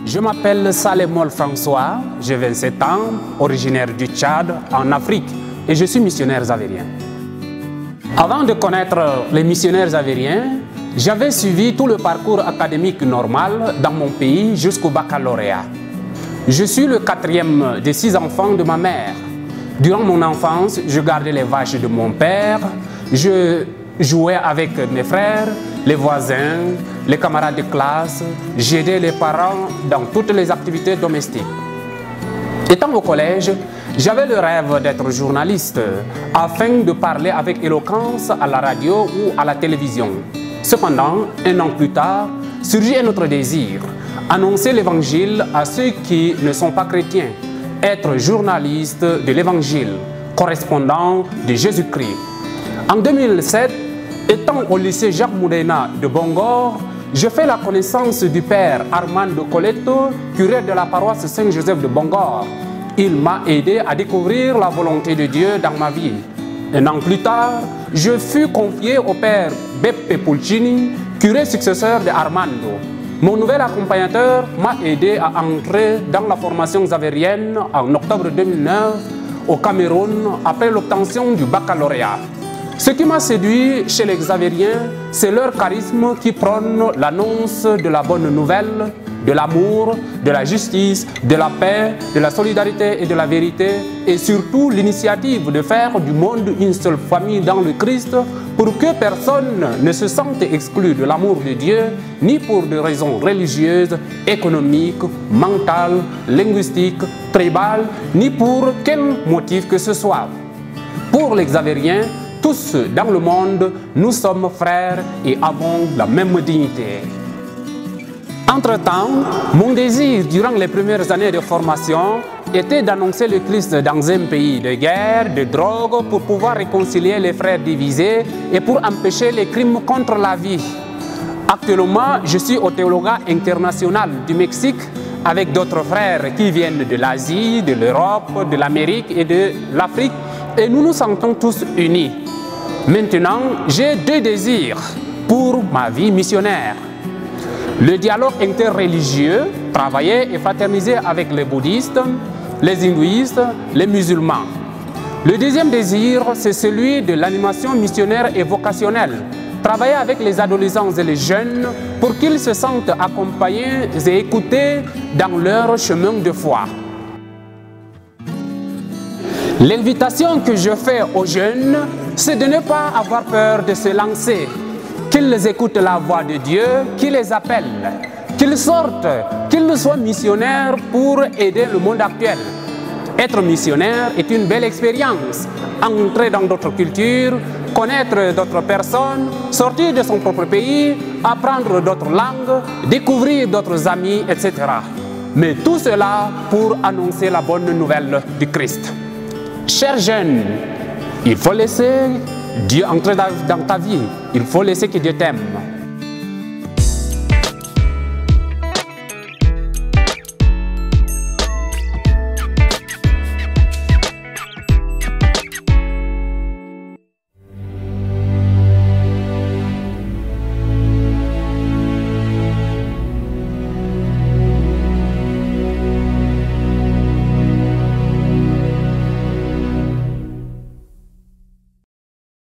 Je m'appelle Salemol François, j'ai 27 ans, originaire du Tchad, en Afrique, et je suis missionnaire zavérien. Avant de connaître les missionnaires zavériens, j'avais suivi tout le parcours académique normal dans mon pays jusqu'au baccalauréat. Je suis le quatrième des 6 enfants de ma mère. Durant mon enfance, je gardais les vaches de mon père, je jouais avec mes frères, les voisins, les camarades de classe, j'aidais les parents dans toutes les activités domestiques. Étant au collège, j'avais le rêve d'être journaliste afin de parler avec éloquence à la radio ou à la télévision. Cependant, 1 an plus tard, surgit un autre désir, annoncer l'évangile à ceux qui ne sont pas chrétiens, être journaliste de l'évangile, correspondant de Jésus-Christ. En 2007, étant au lycée Jacques Moudena de Bongor, je fais la connaissance du père Armando Coletto, curé de la paroisse Saint-Joseph de Bongor. Il m'a aidé à découvrir la volonté de Dieu dans ma vie. 1 an plus tard, je fus confié au père Beppe Pulcini, curé successeur de Armando. Mon nouvel accompagnateur m'a aidé à entrer dans la formation xavérienne en octobre 2009 au Cameroun après l'obtention du baccalauréat. Ce qui m'a séduit chez les Xavériens, c'est leur charisme qui prône l'annonce de la bonne nouvelle, de l'amour, de la justice, de la paix, de la solidarité et de la vérité, et surtout l'initiative de faire du monde une seule famille dans le Christ pour que personne ne se sente exclu de l'amour de Dieu, ni pour des raisons religieuses, économiques, mentales, linguistiques, tribales, ni pour quel motif que ce soit. Pour les Xavériens, tous dans le monde, nous sommes frères et avons la même dignité. Entre-temps, mon désir durant les premières années de formation était d'annoncer le Christ dans un pays de guerre, de drogue, pour pouvoir réconcilier les frères divisés et pour empêcher les crimes contre la vie. Actuellement, je suis au Théologat international du Mexique avec d'autres frères qui viennent de l'Asie, de l'Europe, de l'Amérique et de l'Afrique, et nous nous sentons tous unis. Maintenant, j'ai 2 désirs pour ma vie missionnaire. Le dialogue interreligieux, travailler et fraterniser avec les bouddhistes, les hindouistes, les musulmans. Le deuxième désir, c'est celui de l'animation missionnaire et vocationnelle. Travailler avec les adolescents et les jeunes pour qu'ils se sentent accompagnés et écoutés dans leur chemin de foi. L'invitation que je fais aux jeunes, c'est de ne pas avoir peur de se lancer, qu'ils écoutent la voix de Dieu, qu'ils les appellent, qu'ils sortent, qu'ils soient missionnaires pour aider le monde actuel. Être missionnaire est une belle expérience. Entrer dans d'autres cultures, connaître d'autres personnes, sortir de son propre pays, apprendre d'autres langues, découvrir d'autres amis, etc. Mais tout cela pour annoncer la bonne nouvelle du Christ. Chers jeunes, il faut laisser Dieu entrer dans ta vie. Il faut laisser que Dieu t'aime.